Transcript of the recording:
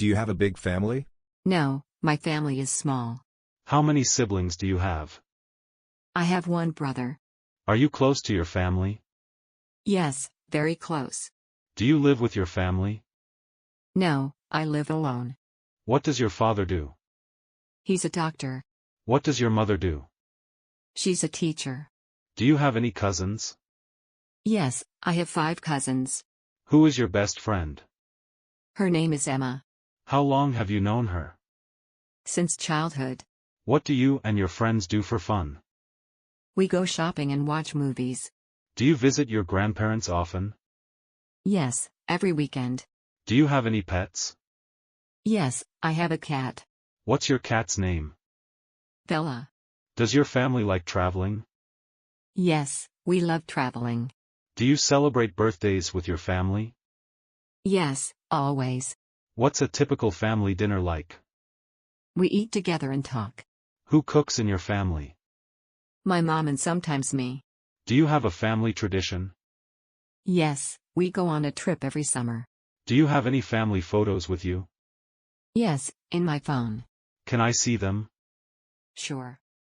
Do you have a big family? No, my family is small. How many siblings do you have? I have one brother. Are you close to your family? Yes, very close. Do you live with your family? No, I live alone. What does your father do? He's a doctor. What does your mother do? She's a teacher. Do you have any cousins? Yes, I have 5 cousins. Who is your best friend? Her name is Emma. How long have you known her? Since childhood. What do you and your friends do for fun? We go shopping and watch movies. Do you visit your grandparents often? Yes, every weekend. Do you have any pets? Yes, I have a cat. What's your cat's name? Bella. Does your family like traveling? Yes, we love traveling. Do you celebrate birthdays with your family? Yes, always. What's a typical family dinner like? We eat together and talk. Who cooks in your family? My mom and sometimes me. Do you have a family tradition? Yes, we go on a trip every summer. Do you have any family photos with you? Yes, in my phone. Can I see them? Sure.